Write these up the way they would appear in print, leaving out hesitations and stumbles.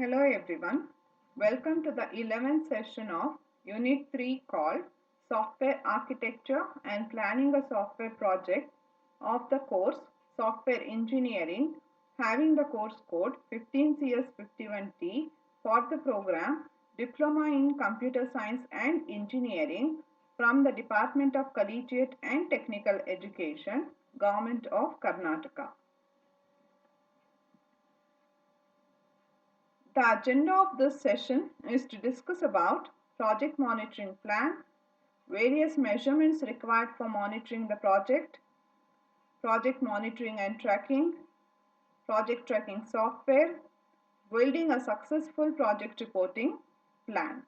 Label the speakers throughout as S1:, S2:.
S1: Hello everyone. Welcome to the 11th session of Unit 3 called Software Architecture and Planning a Software Project of the course Software Engineering, having the course code 15CS51T for the program Diploma in Computer Science and Engineering from the Department of Collegiate and Technical Education, Government of Karnataka. The agenda of this session is to discuss about project monitoring plan, various measurements required for monitoring the project monitoring and tracking, project tracking software, building a successful project reporting plan.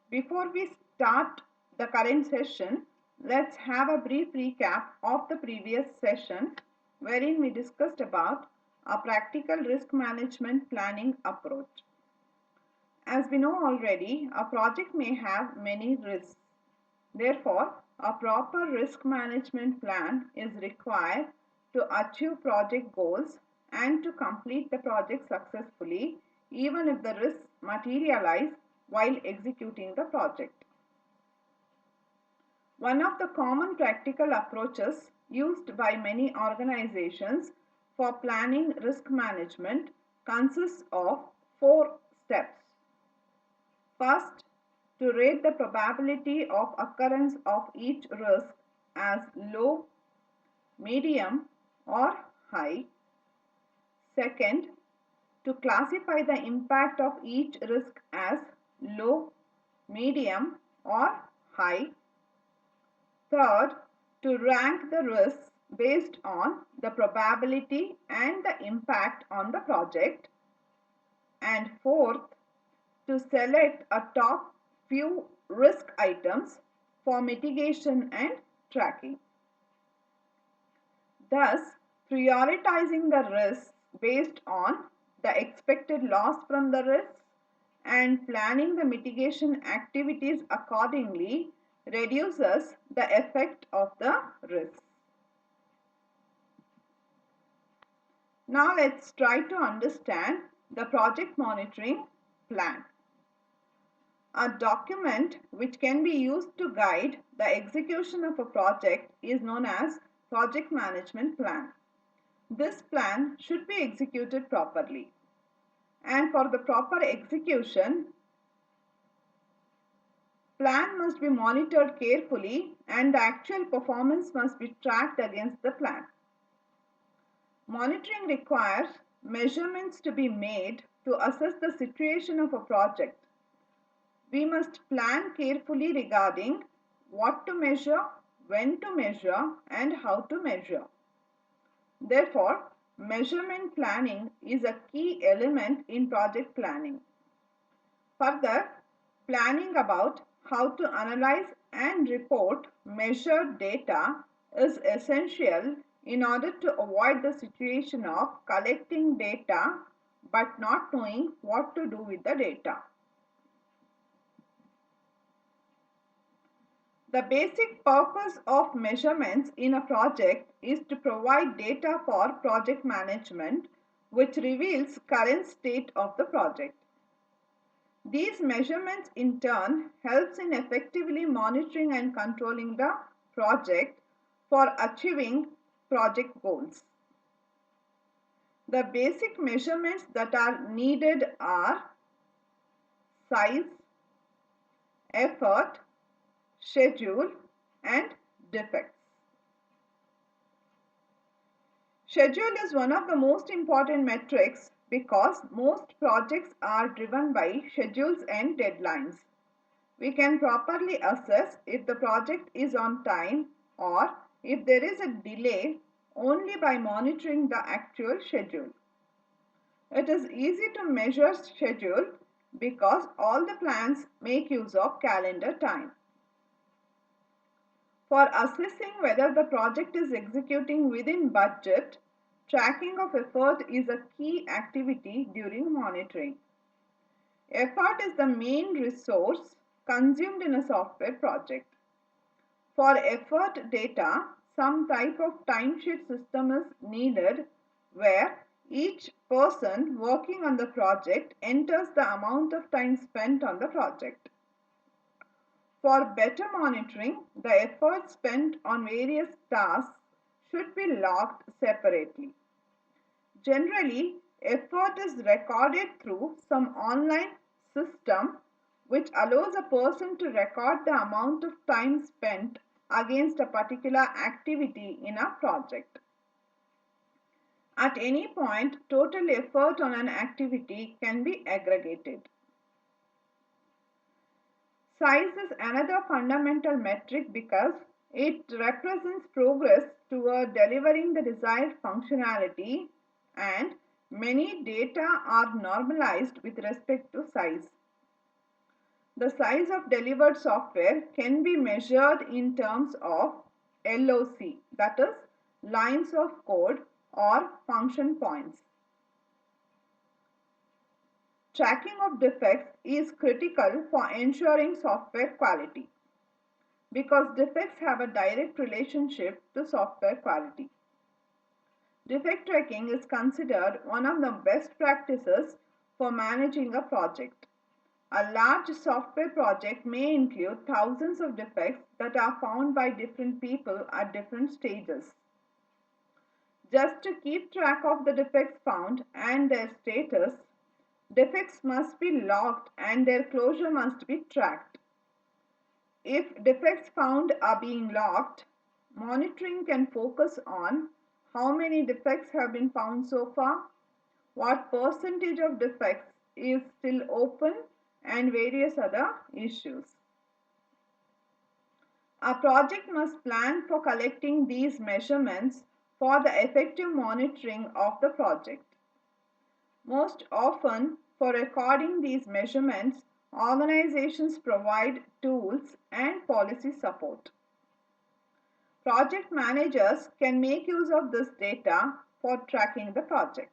S1: Before we start the current session, let's have a brief recap of the previous session wherein we discussed about a practical risk management planning approach. As we know already, a project may have many risks. Therefore, a proper risk management plan is required to achieve project goals and to complete the project successfully, even if the risks materialize while executing the project. One of the common practical approaches used by many organizations for planning risk management consists of 4 steps. First, to rate the probability of occurrence of each risk as low, medium or high. Second, to classify the impact of each risk as low, medium or high. Third, to rank the risks based on the probability and the impact on the project. And fourth, to select a top few risk items for mitigation and tracking. Thus, prioritizing the risks based on the expected loss from the risks and planning the mitigation activities accordingly reduces the effect of the risks. Now let's try to understand the project monitoring plan. A document which can be used to guide the execution of a project is known as project management plan. This plan should be executed properly. And for the proper execution, plan must be monitored carefully and the actual performance must be tracked against the plan. Monitoring requires measurements to be made to assess the situation of a project. We must plan carefully regarding what to measure, when to measure, and how to measure. Therefore, measurement planning is a key element in project planning. Further, planning about how to analyze and report measured data is essential in order to avoid the situation of collecting data but not knowing what to do with the data. The basic purpose of measurements in a project is to provide data for project management which reveals current state of the project. These measurements in turn helps in effectively monitoring and controlling the project for achieving project goals. The basic measurements that are needed are size, effort, schedule and defects. Schedule is one of the most important metrics because most projects are driven by schedules and deadlines. We can properly assess if the project is on time or if there is a delay only by monitoring the actual schedule. It is easy to measure schedule because all the plans make use of calendar time. For assessing whether the project is executing within budget, tracking of effort is a key activity during monitoring. Effort is the main resource consumed in a software project. For effort data, some type of timesheet system is needed where Each person working on the project enters the amount of time spent on the project. For better monitoring, the effort spent on various tasks should be logged separately. Generally, effort is recorded through some online system which allows a person to record the amount of time spent against a particular activity in a project. At any point, total effort on an activity can be aggregated. Size is another fundamental metric because it represents progress toward delivering the desired functionality, and many data are normalized with respect to size. The size of delivered software can be measured in terms of LOC, that is, lines of code or function points. Tracking of defects is critical for ensuring software quality because defects have a direct relationship to software quality. Defect tracking is considered one of the best practices for managing a project. A large software project may include thousands of defects that are found by different people at different stages. Just to keep track of the defects found and their status, defects must be logged and their closure must be tracked. If defects found are being logged, monitoring can focus on how many defects have been found so far, what percentage of defects is still open, and various other issues. A project must plan for collecting these measurements for the effective monitoring of the project. Most often, for recording these measurements, organizations provide tools and policy support. Project managers can make use of this data for tracking the project.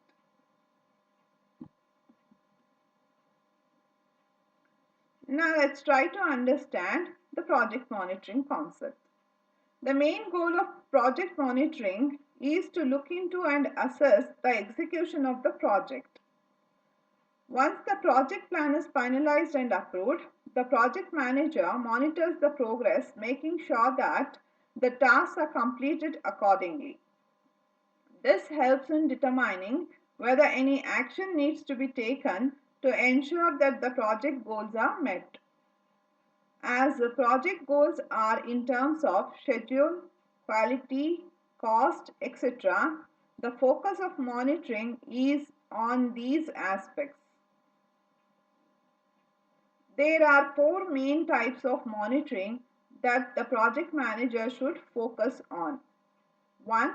S1: Now let's try to understand the project monitoring concept. The main goal of project monitoring is to look into and assess the execution of the project. Once the project plan is finalized and approved, the project manager monitors the progress, making sure that the tasks are completed accordingly. This helps in determining whether any action needs to be taken to ensure that the project goals are met. As the project goals are in terms of schedule, quality, cost, etc., the focus of monitoring is on these aspects. There are four main types of monitoring that the project manager should focus on. 1.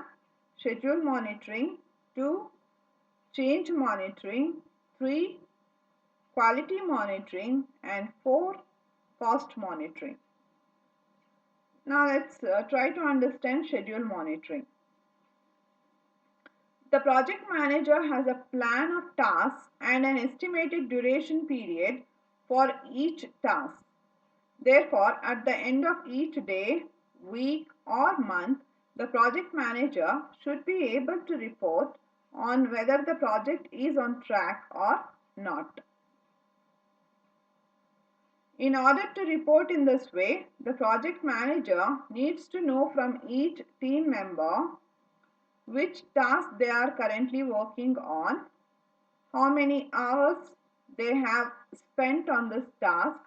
S1: Schedule monitoring. 2. Change monitoring. 3. Quality monitoring. And 4. Cost monitoring. Now let's try to understand schedule monitoring. The project manager has a plan of tasks and an estimated duration period for each task. Therefore, at the end of each day, week, or month, the project manager should be able to report on whether the project is on track or not. In order to report in this way, the project manager needs to know from each team member which task they are currently working on, how many hours they have spent on this task,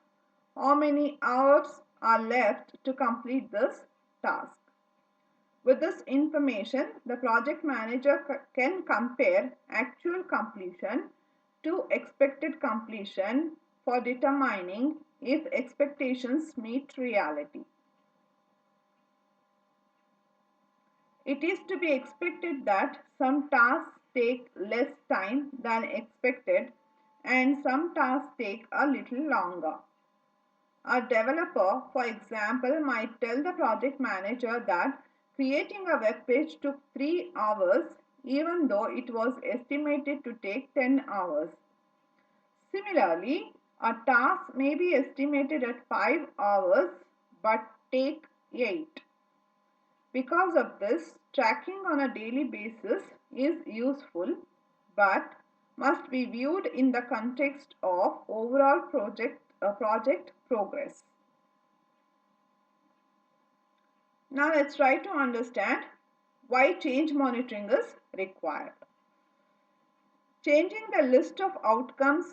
S1: how many hours are left to complete this task. With this information, the project manager can compare actual completion to expected completion for determining if expectations meet reality. It is to be expected that some tasks take less time than expected and some tasks take a little longer. A developer, for example, might tell the project manager that creating a web page took 3 hours even though it was estimated to take 10 hours. Similarly, a task may be estimated at 5 hours but take 8. Because of this, tracking on a daily basis is useful, but must be viewed in the context of overall project progress. Now let's try to understand why change monitoring is required. Changing the list of outcomes,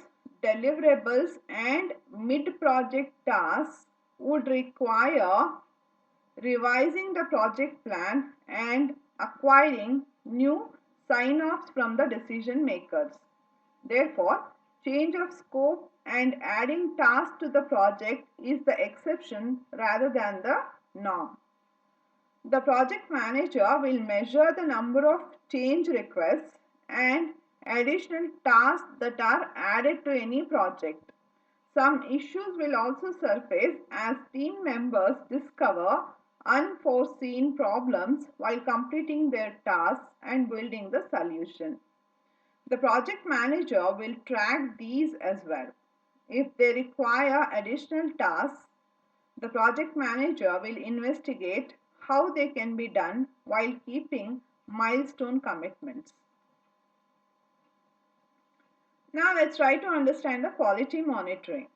S1: deliverables and mid-project tasks would require revising the project plan and acquiring new sign-offs from the decision makers. Therefore, change of scope and adding tasks to the project is the exception rather than the norm. The project manager will measure the number of change requests and additional tasks that are added to any project. Some issues will also surface as team members discover unforeseen problems while completing their tasks and building the solution. The project manager will track these as well. If they require additional tasks, the project manager will investigate how they can be done while keeping milestone commitments. Now let's try to understand the quality monitoring.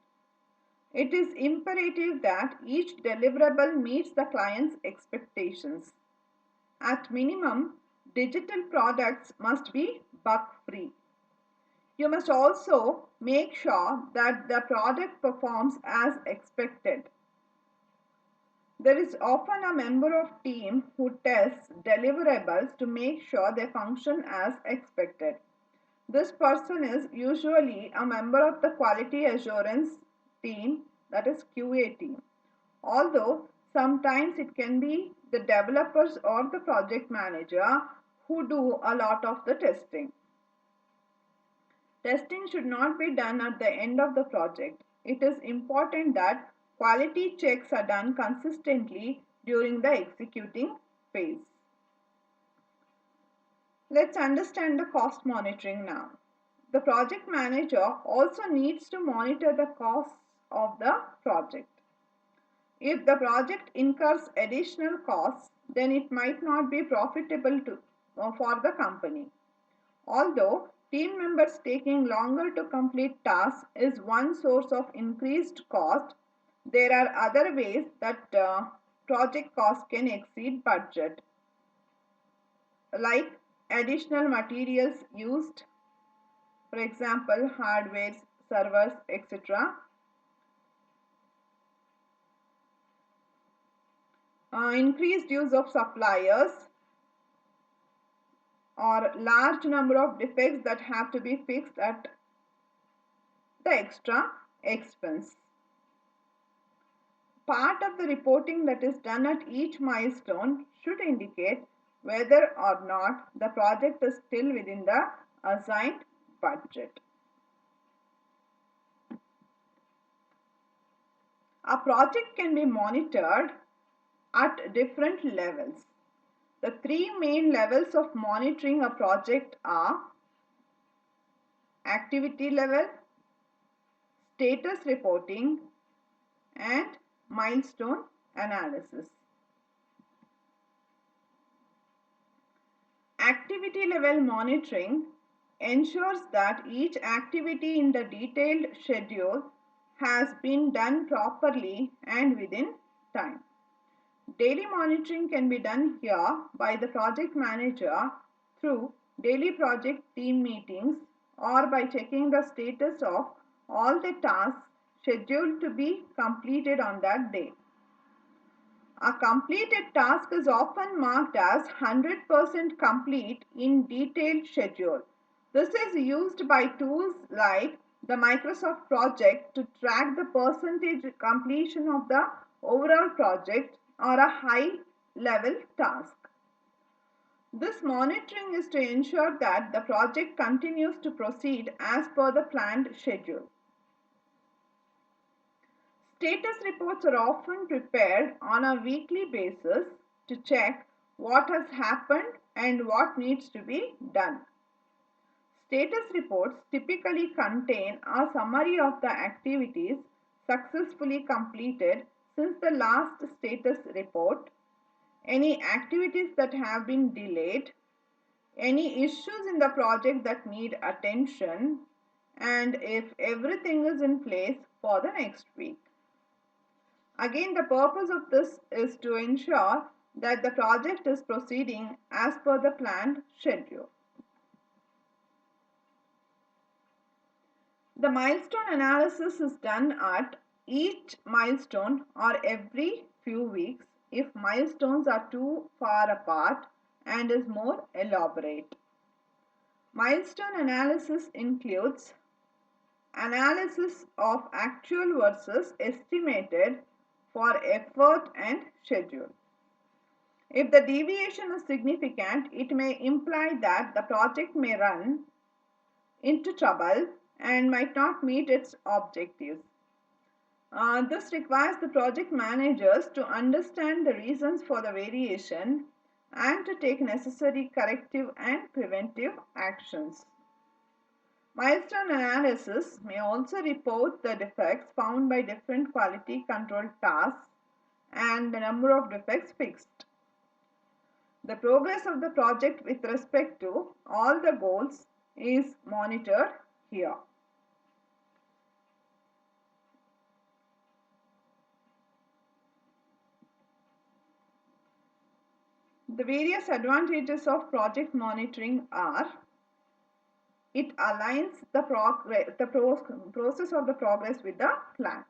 S1: It is imperative that each deliverable meets the client's expectations. At minimum, digital products must be bug-free. You must also make sure that the product performs as expected. There is often a member of team who tests deliverables to make sure they function as expected. This person is usually a member of the quality assurance team, that is QA team. Although sometimes it can be the developers or the project manager who do a lot of the testing. Testing should not be done at the end of the project. It is important that quality checks are done consistently during the executing phase. Let's understand the cost monitoring now. The project manager also needs to monitor the costs of the project. If the project incurs additional costs, then it might not be profitable for the company. Although team members taking longer to complete tasks is one source of increased cost, there are other ways that project costs can exceed budget, like additional materials used, for example, hardware, servers, etc. Increased use of suppliers or large number of defects that have to be fixed at the extra expense. Part of the reporting that is done at each milestone should indicate whether or not the project is still within the assigned budget. A project can be monitored at different levels. The three main levels of monitoring a project are activity level, status reporting, and milestone analysis. Activity level monitoring ensures that each activity in the detailed schedule has been done properly and within time. Daily monitoring can be done here by the project manager through daily project team meetings or by checking the status of all the tasks scheduled to be completed on that day. A completed task is often marked as 100% complete in detailed schedule. This is used by tools like the Microsoft Project to track the percentage completion of the overall project or a high-level task. This monitoring is to ensure that the project continues to proceed as per the planned schedule. Status reports are often prepared on a weekly basis to check what has happened and what needs to be done. Status reports typically contain a summary of the activities successfully completed since the last status report, any activities that have been delayed, any issues in the project that need attention, and if everything is in place for the next week. Again, the purpose of this is to ensure that the project is proceeding as per the planned schedule. The milestone analysis is done at each milestone or every few weeks if milestones are too far apart and is more elaborate. Milestone analysis includes analysis of actual versus estimated for effort and schedule. If the deviation is significant, it may imply that the project may run into trouble and might not meet its objectives. This requires the project managers to understand the reasons for the variation and to take necessary corrective and preventive actions. Milestone analysis may also report the defects found by different quality control tasks and the number of defects fixed. The progress of the project with respect to all the goals is monitored here. The various advantages of project monitoring are: it aligns the process of the progress with the plan.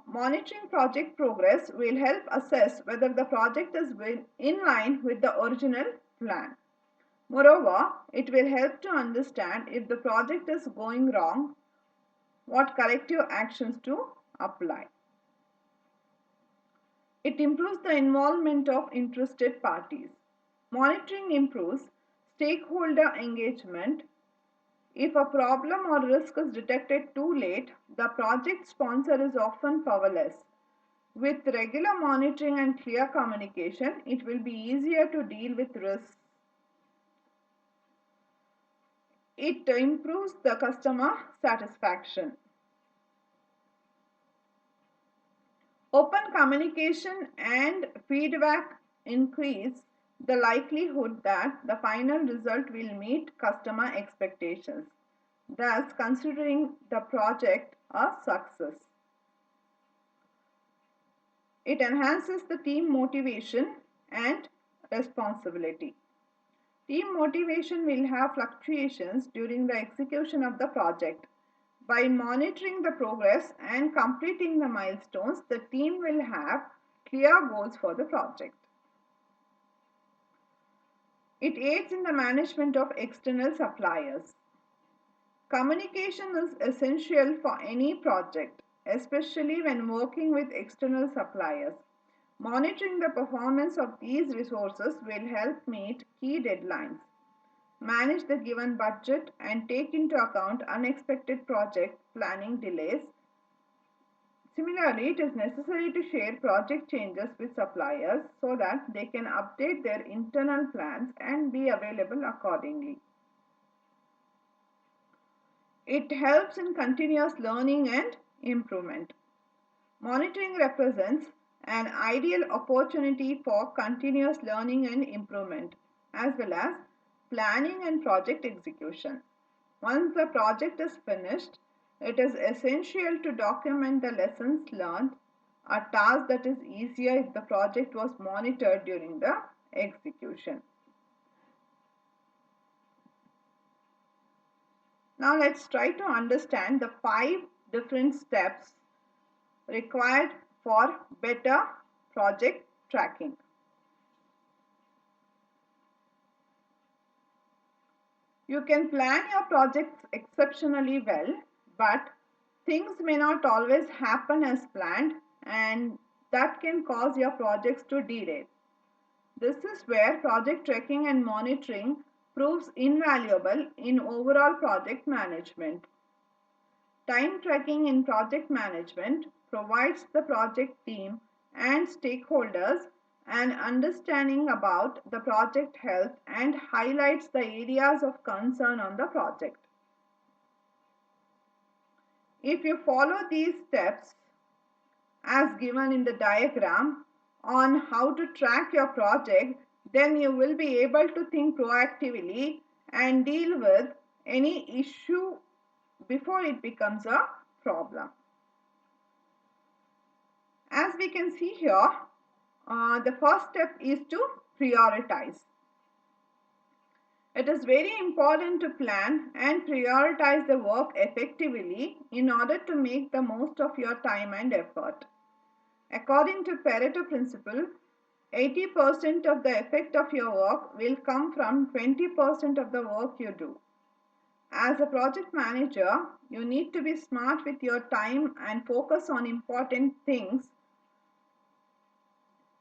S1: Monitoring project progress will help assess whether the project is in line with the original plan. Moreover, it will help to understand if the project is going wrong, what corrective actions to apply. It improves the involvement of interested parties. Monitoring improves stakeholder engagement. If a problem or risk is detected too late, the project sponsor is often powerless. With regular monitoring and clear communication, it will be easier to deal with risks. It improves the customer satisfaction. Open communication and feedback increase the likelihood that the final result will meet customer expectations, thus considering the project a success. It enhances the team motivation and responsibility. Team motivation will have fluctuations during the execution of the project. By monitoring the progress and completing the milestones, the team will have clear goals for the project. It aids in the management of external suppliers. Communication is essential for any project, especially when working with external suppliers. Monitoring the performance of these resources will help meet key deadlines, manage the given budget, and take into account unexpected project planning delays. Similarly, it is necessary to share project changes with suppliers so that they can update their internal plans and be available accordingly. It helps in continuous learning and improvement. Monitoring represents an ideal opportunity for continuous learning and improvement, as well as planning and project execution. Once the project is finished, it is essential to document the lessons learned, a task that is easier if the project was monitored during the execution. Now let's try to understand the 5 different steps required for better project tracking. You can plan your projects exceptionally well, but things may not always happen as planned, and that can cause your projects to derail. This is where project tracking and monitoring proves invaluable in overall project management. Time tracking in project management provides the project team and stakeholders an understanding about the project health and highlights the areas of concern on the project. If you follow these steps as given in the diagram on how to track your project, Then you will be able to think proactively and deal with any issue before it becomes a problem. As we can see here, the first step is to prioritize. It is very important to plan and prioritize the work effectively in order to make the most of your time and effort. According to Pareto principle, 80% of the effect of your work will come from 20% of the work you do. As a project manager, you need to be smart with your time and focus on important things.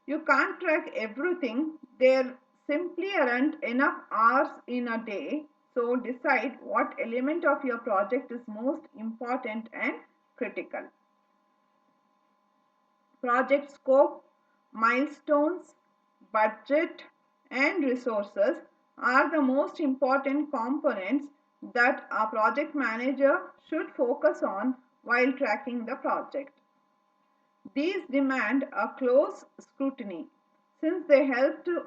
S1: You can't track everything. There simply aren't enough hours in a day. So decide what element of your project is most important and critical. Project scope, milestones, budget, and resources are the most important components that a project manager should focus on while tracking the project. These demand a close scrutiny since they help to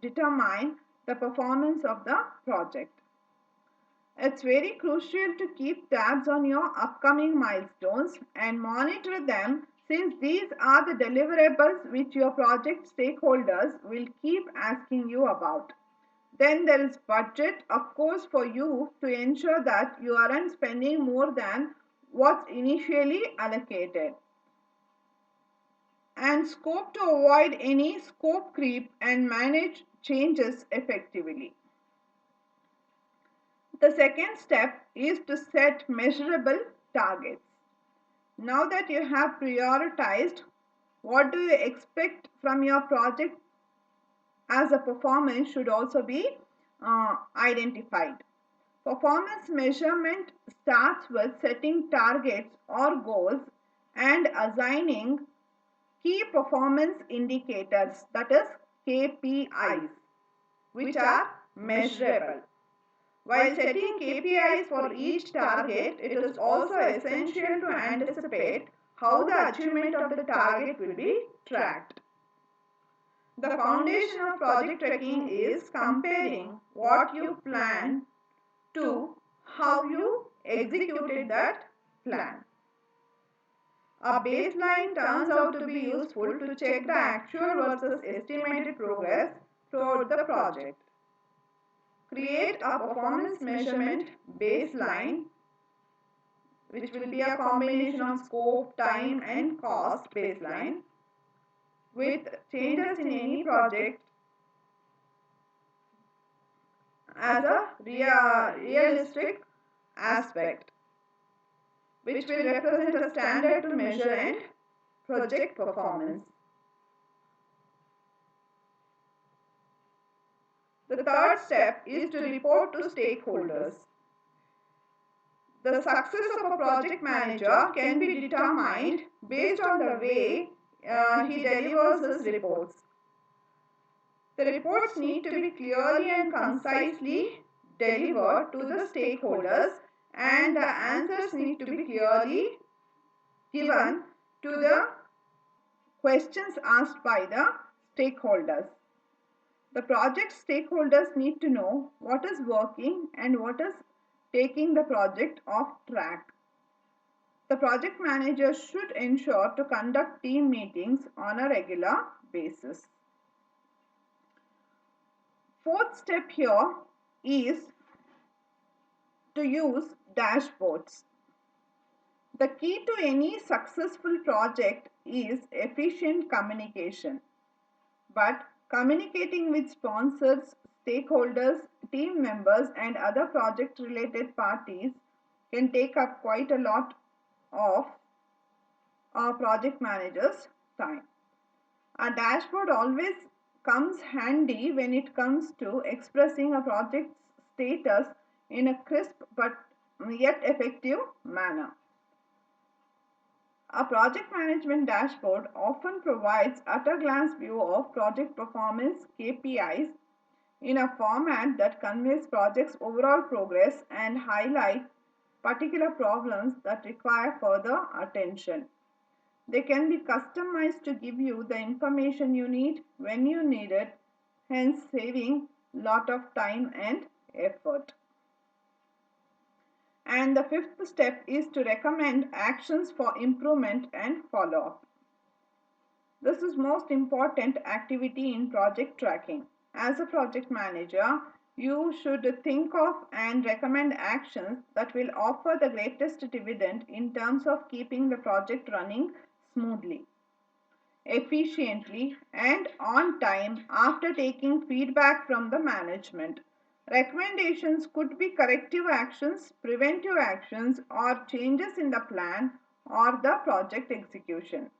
S1: determine the performance of the project. It's very crucial to keep tabs on your upcoming milestones and monitor them since these are the deliverables which your project stakeholders will keep asking you about. Then there is budget, of course, for you to ensure that you aren't spending more than what's initially allocated. And scope to avoid any scope creep and manage changes effectively. The second step is to set measurable targets. Now that you have prioritized, what do you expect from your project as a performance should also be identified. Performance measurement starts with setting targets or goals and assigning key performance indicators, that is KPIs, which are measurable. While setting KPIs for each target, it is also essential to anticipate how the achievement of the target will be tracked. The foundation of project tracking is comparing what you planned to how you executed that plan. A baseline turns out to be useful to check the actual versus estimated progress toward the project. Create a performance measurement baseline, which will be a combination of scope, time, and cost baseline with changes in any project as a realistic aspect, which will represent a standard to measure and project performance. The third step is to report to stakeholders. The success of a project manager can be determined based on the way he delivers his reports. The reports need to be clearly and concisely delivered to the stakeholders, and the answers need to be clearly given to the questions asked by the stakeholders. The project stakeholders need to know what is working and what is taking the project off track. The project manager should ensure to conduct team meetings on a regular basis. Fourth step here is to use dashboards. The key to any successful project is efficient communication. But communicating with sponsors, stakeholders, team members, and other project related parties can take up quite a lot of a project manager's time. A dashboard always comes handy when it comes to expressing a project's status in a crisp but yet effective manner. A project management dashboard often provides at-a-glance view of project performance KPIs in a format that conveys project's overall progress and highlights particular problems that require further attention. They can be customized to give you the information you need when you need it hence saving lot of time and effort. And the fifth step is to recommend actions for improvement and follow-up. This is most important activity in project tracking. As a project manager, you should think of and recommend actions that will offer the greatest dividend in terms of keeping the project running smoothly, efficiently, and on time after taking feedback from the management. Recommendations could be corrective actions, preventive actions, or changes in the plan or the project execution.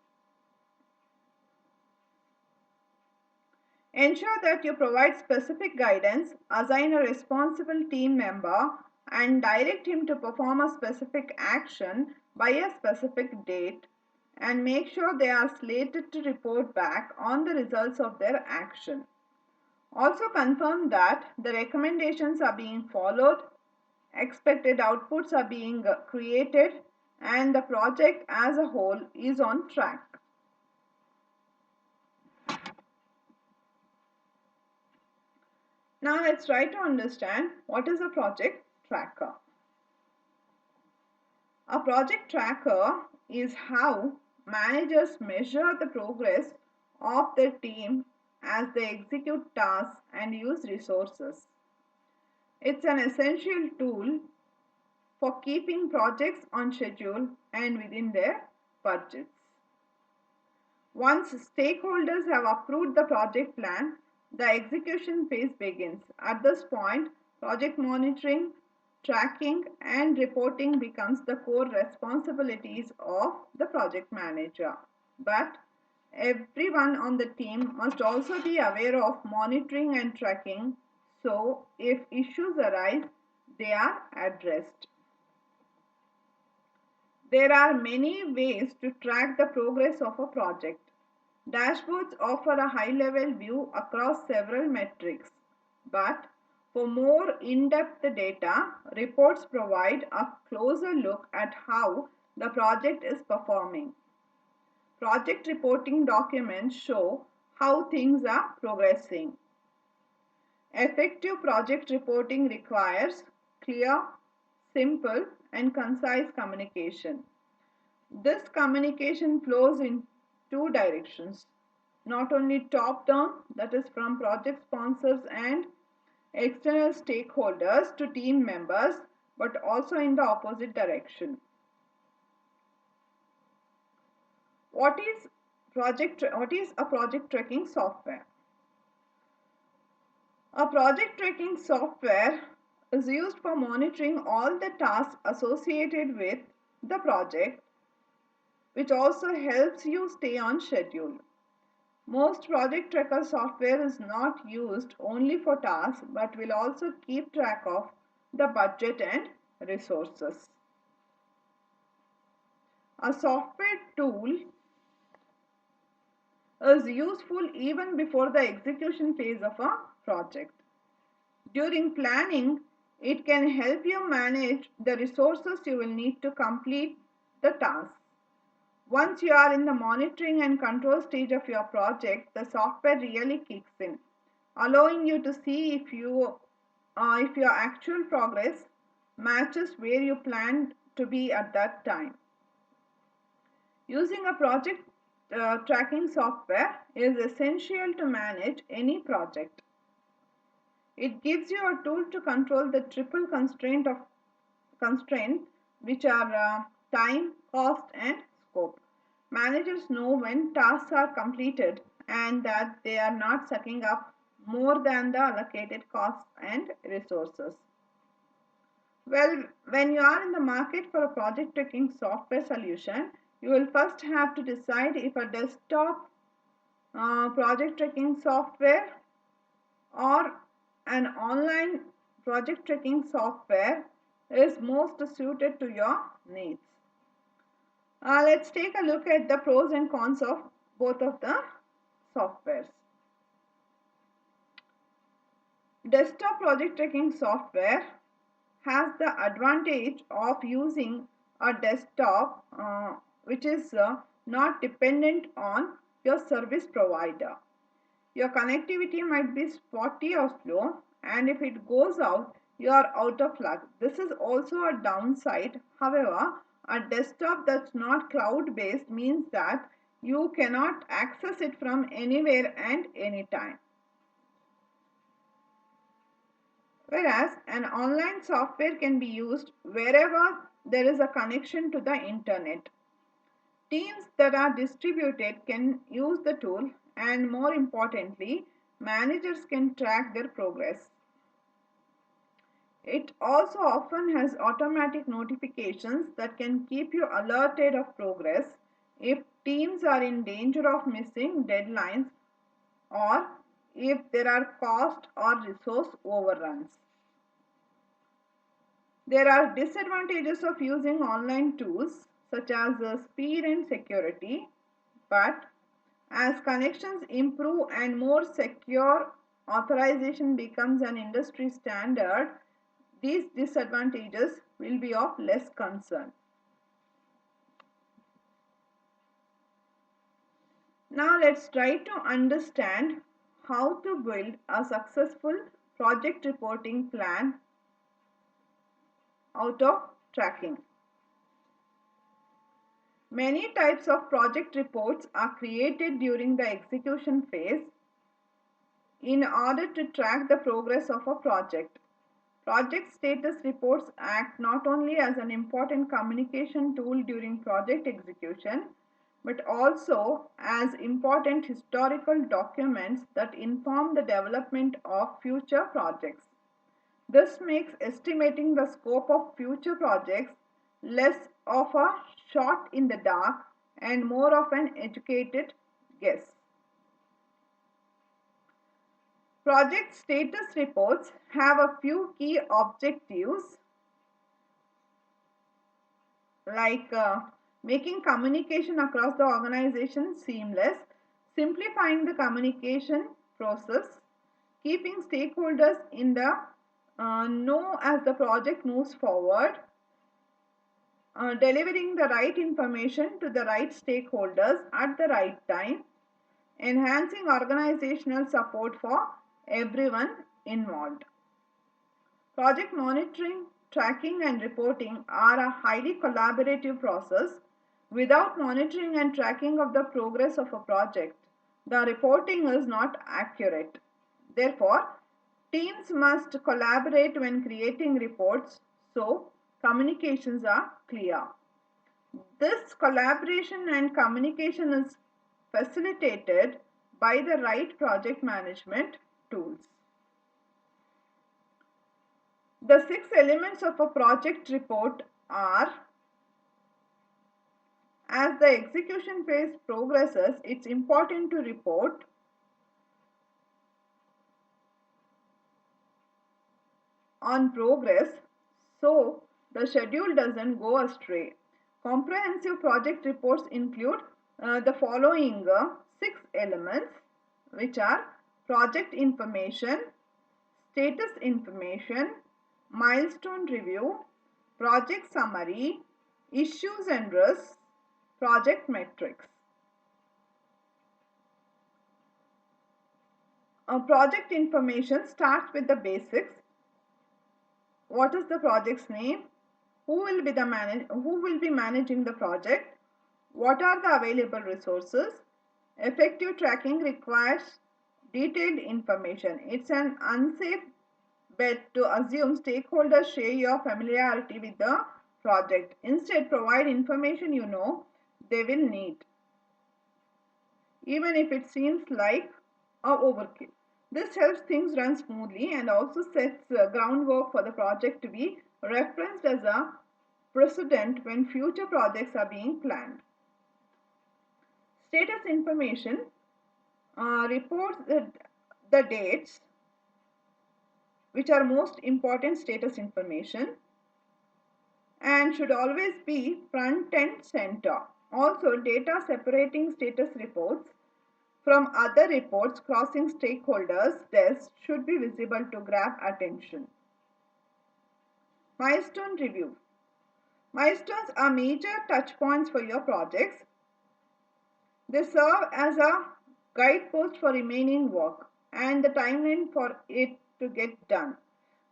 S1: Ensure that you provide specific guidance, assign a responsible team member, and direct him to perform a specific action by a specific date, and make sure they are slated to report back on the results of their action. Also confirm that the recommendations are being followed, expected outputs are being created, and the project as a whole is on track. Now let's try to understand what is a project tracker. A project tracker is how managers measure the progress of their team as they execute tasks and use resources. It's an essential tool for keeping projects on schedule and within their budgets. Once stakeholders have approved the project plan, the execution phase begins. At this point, project monitoring, tracking, and reporting becomes the core responsibilities of the project manager. But everyone on the team must also be aware of monitoring and tracking, so if issues arise, they are addressed. There are many ways to track the progress of a project. Dashboards offer a high-level view across several metrics, but for more in-depth data, reports provide a closer look at how the project is performing. Project reporting documents show how things are progressing. Effective project reporting requires clear, simple, and concise communication. This communication flows in two directions, not only top down, that is from project sponsors and external stakeholders to team members, but also in the opposite direction. What is a project tracking software? A project tracking software is used for monitoring all the tasks associated with the project, which also helps you stay on schedule. Most project tracker software is not used only for tasks but will also keep track of the budget and resources. A software tool is useful even before the execution phase of a project. During planning, it can help you manage the resources you will need to complete the task. Once you are in the monitoring and control stage of your project, the software really kicks in, allowing you to see if your actual progress matches where you planned to be at that time. Using a project tracking software is essential to manage any project. It gives you a tool to control the triple constraint, which are time, cost, and scope. Managers know when tasks are completed and that they are not sucking up more than the allocated costs and resources. Well, when you are in the market for a project tracking software solution, you will first have to decide if a desktop project tracking software or an online project tracking software is most suited to your needs. Let's take a look at the pros and cons of both of the softwares. Desktop project tracking software has the advantage of using a desktop which is not dependent on your service provider. Your connectivity might be spotty or slow, and if it goes out, you are out of luck. This is also a downside. However, a desktop that's not cloud based means that you cannot access it from anywhere and anytime. Whereas an online software can be used wherever there is a connection to the internet. Teams that are distributed can use the tool, and more importantly, managers can track their progress. It also often has automatic notifications that can keep you alerted of progress if teams are in danger of missing deadlines or if there are cost or resource overruns. There are disadvantages of using online tools such as speed and security, but as connections improve and more secure authorization becomes an industry standard, these disadvantages will be of less concern. Now let's try to understand how to build a successful project reporting plan out of tracking. Many types of project reports are created during the execution phase in order to track the progress of a project. Project status reports act not only as an important communication tool during project execution, but also as important historical documents that inform the development of future projects. This makes estimating the scope of future projects less of a shot in the dark and more of an educated guess. Project status reports have a few key objectives like making communication across the organization seamless, simplifying the communication process, keeping stakeholders in the know as the project moves forward, delivering the right information to the right stakeholders at the right time, enhancing organizational support for everyone involved. Project monitoring, tracking and reporting are a highly collaborative process. Without monitoring and tracking of the progress of a project, the reporting is not accurate. Therefore, teams must collaborate when creating reports so communications are clear. This collaboration and communication is facilitated by the right project management tools. The 6 elements of a project report are: as the execution phase progresses, it's important to report on progress so the schedule doesn't go astray. Comprehensive project reports include the following 6 elements, which are project information, status information, milestone review, project summary, issues and risks, project metrics. Project information starts with the basics. What is the project's name? Who will be managing the project? What are the available resources? Effective tracking requires detailed information. It's an unsafe bet to assume stakeholders share your familiarity with the project. Instead, provide information you know they will need, even if it seems like a overkill. This helps things run smoothly and also sets groundwork for the project to be referenced as a precedent when future projects are being planned. Status information reports the dates, which are most important status information, and should always be front and center. Also, data separating status reports from other reports crossing stakeholders' desks should be visible to grab attention. Milestone review. Milestones are major touch points for your projects. They serve as a guidepost for remaining work, and the timeline for it to get done.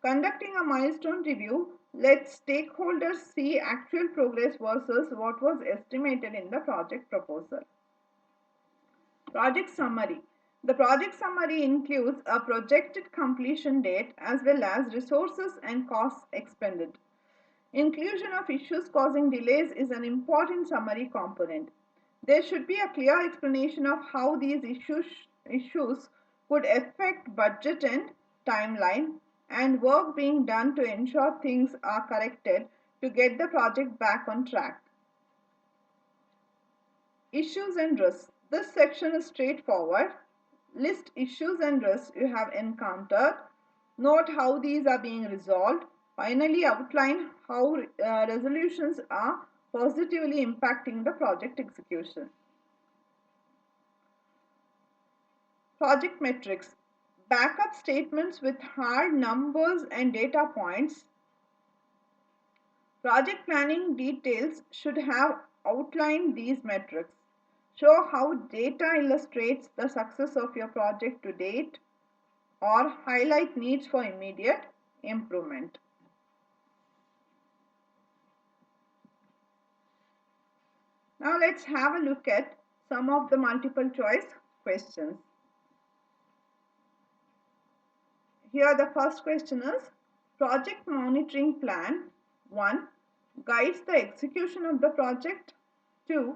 S1: Conducting a milestone review lets stakeholders see actual progress versus what was estimated in the project proposal. Project summary. The project summary includes a projected completion date as well as resources and costs expended. Inclusion of issues causing delays is an important summary component. There should be a clear explanation of how these issues could affect budget and timeline, and work being done to ensure things are corrected to get the project back on track. Issues and risks. This section is straightforward. List issues and risks you have encountered. Note how these are being resolved. Finally, outline how resolutions are positively impacting the project execution. Project metrics. Backup statements with hard numbers and data points. Project planning details should have outlined these metrics. Show how data illustrates the success of your project to date or highlight needs for immediate improvement. Now let's have a look at some of the multiple choice questions. Here the first question is, project monitoring plan 1 guides the execution of the project. 2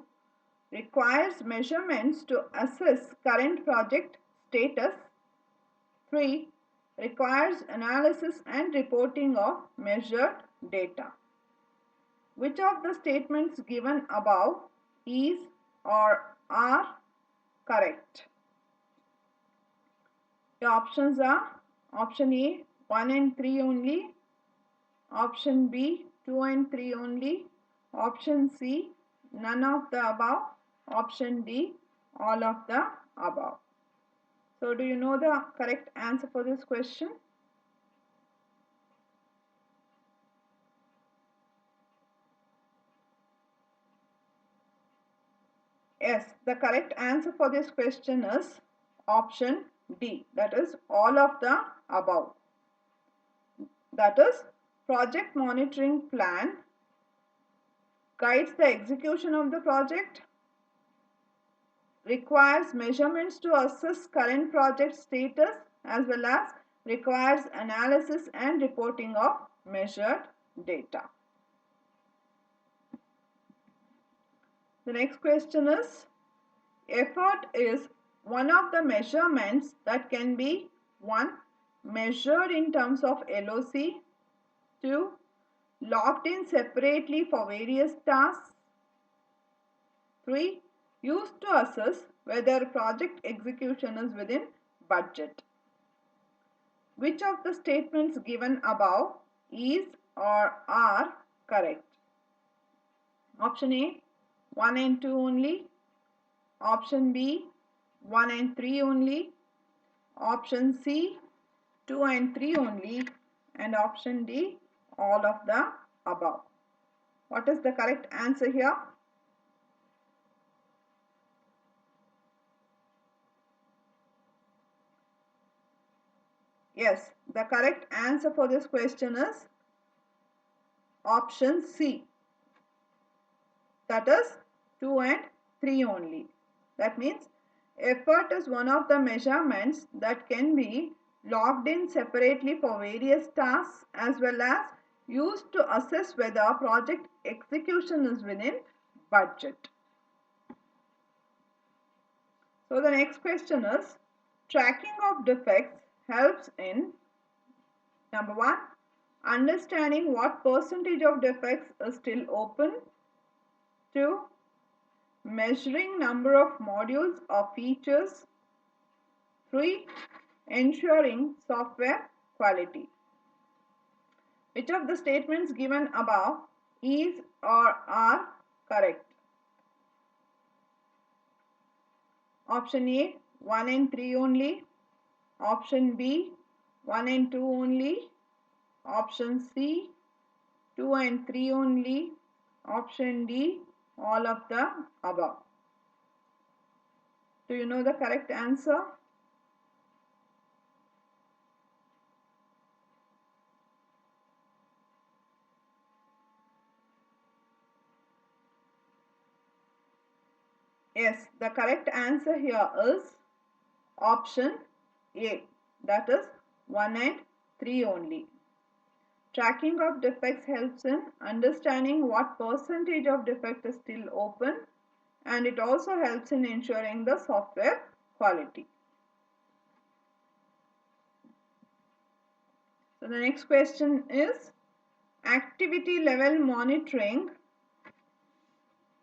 S1: requires measurements to assess current project status. 3 requires analysis and reporting of measured data. Which of the statements given above is or are correct? The options are option A 1 and 3 only, option B 2 and 3 only, option C none of the above, option D all of the above. So do you know the correct answer for this question? Yes, the correct answer for this question is option D, that is all of the above. That is, project monitoring plan guides the execution of the project, requires measurements to assess current project status, as well as requires analysis and reporting of measured data. The next question is, effort is one of the measurements that can be 1 measured in terms of LOC, 2 logged in separately for various tasks, 3 used to assess whether project execution is within budget. Which of the statements given above is or are correct? Option A 1 and 2 only, option B 1 and 3 only, option C 2 and 3 only, and option D all of the above. What is the correct answer here? Yes, the correct answer for this question is option C, that is 2 and 3 only. That means effort is one of the measurements that can be logged in separately for various tasks, as well as used to assess whether project execution is within budget. So the next question is, tracking of defects helps in number 1 understanding what percentage of defects is still open, 2 measuring number of modules or features, 3 ensuring software quality. Which of the statements given above is or are correct? Option A 1 and 3 only, option B 1 and 2 only, option C 2 and 3 only, option D all of the above. Do you know the correct answer? Yes, the correct answer here is option A, that is 1 and 3 only. Tracking of defects helps in understanding what percentage of defect is still open, and it also helps in ensuring the software quality. So the next question is activity level monitoring.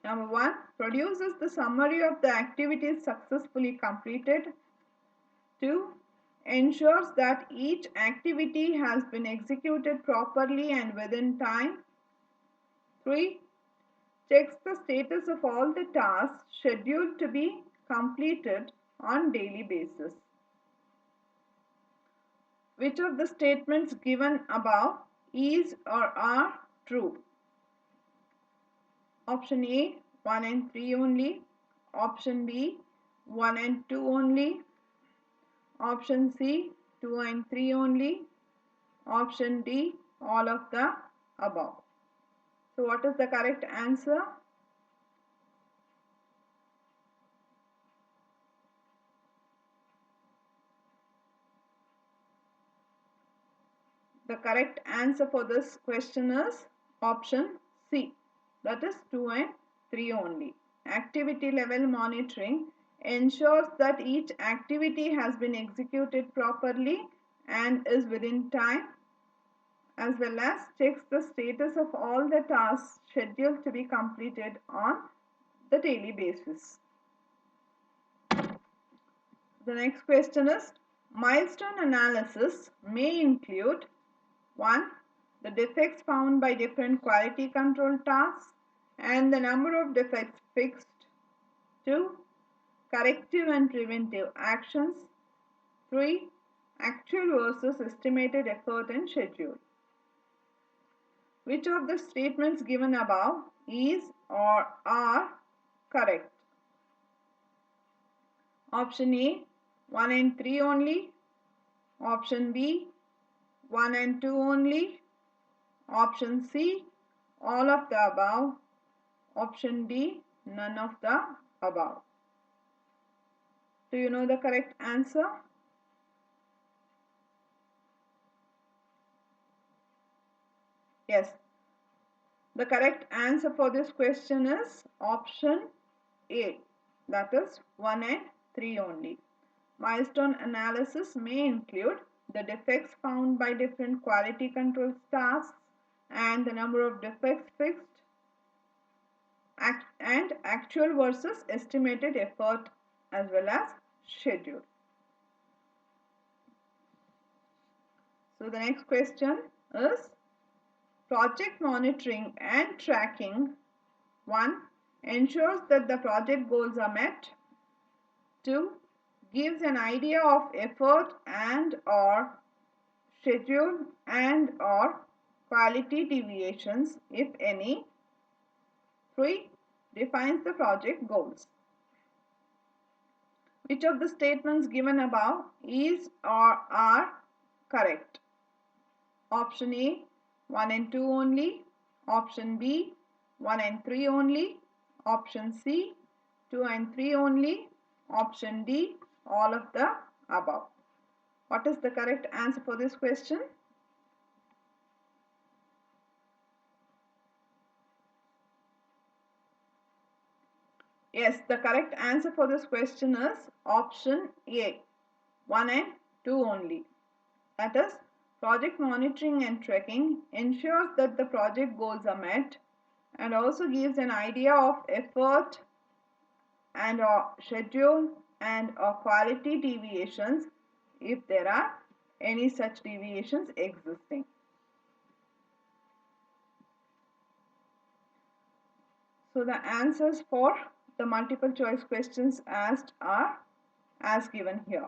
S1: Number 1, produces the summary of the activities successfully completed. 2, ensures that each activity has been executed properly and within time. 3, checks the status of all the tasks scheduled to be completed on daily basis. Which of the statements given above is or are true? Option A, 1 and 3 only. Option B, 1 and 2 only. Option C, 2 and 3 only. Option D, all of the above. So what is the correct answer? The correct answer for this question is option C, that is 2 and 3 only. Activity level monitoring ensures that each activity has been executed properly and is within time, as well as checks the status of all the tasks scheduled to be completed on the daily basis. The next question is milestone analysis may include 1. The defects found by different quality control tasks and the number of defects fixed. 2. Corrective and preventive actions. 3. Actual versus estimated effort and schedule. Which of the statements given above is or are correct? Option A, 1 and 3 only. Option B, 1 and 2 only. Option C, all of the above. Option D, none of the above. Do you know the correct answer? Yes. The correct answer for this question is option A, that is 1 and 3 only. Milestone analysis may include the defects found by different quality control tasks and the number of defects fixed and actual versus estimated effort as well as schedule. So the next question is project monitoring and tracking. 1. Ensures that the project goals are met. 2. Gives an idea of effort and or schedule and or quality deviations, if any. 3. Defines the project goals. Which of the statements given above is or are correct? Option A, 1 and 2 only. Option B, 1 and 3 only. Option C, 2 and 3 only. Option D, all of the above. What is the correct answer for this question? Yes, the correct answer for this question is option A, 1 and 2 only. That is, project monitoring and tracking ensures that the project goals are met and also gives an idea of effort and schedule and quality deviations if there are any such deviations existing. So the answers for the multiple choice questions asked are as given here.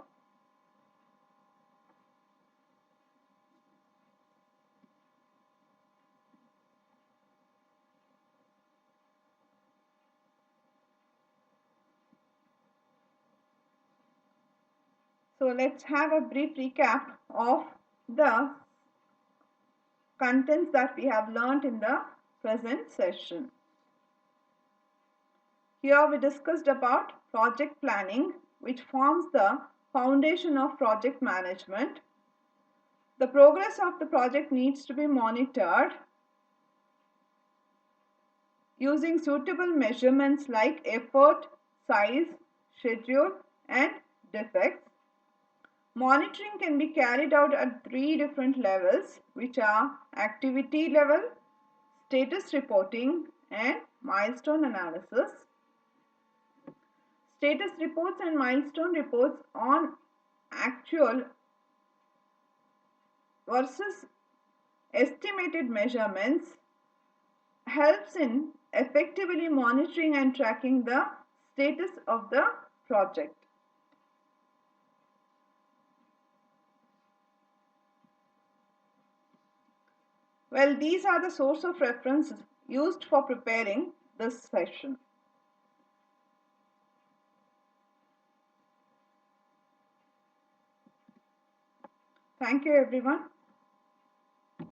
S1: So let's have a brief recap of the contents that we have learnt in the present session. Here we discussed about project planning, which forms the foundation of project management. The progress of the project needs to be monitored using suitable measurements like effort, size, schedule, and defects. Monitoring can be carried out at 3 different levels, which are activity level, status reporting, and milestone analysis. Status reports and milestone reports on actual versus estimated measurements helps in effectively monitoring and tracking the status of the project. Well, these are the source of references used for preparing this session. Thank you, everyone.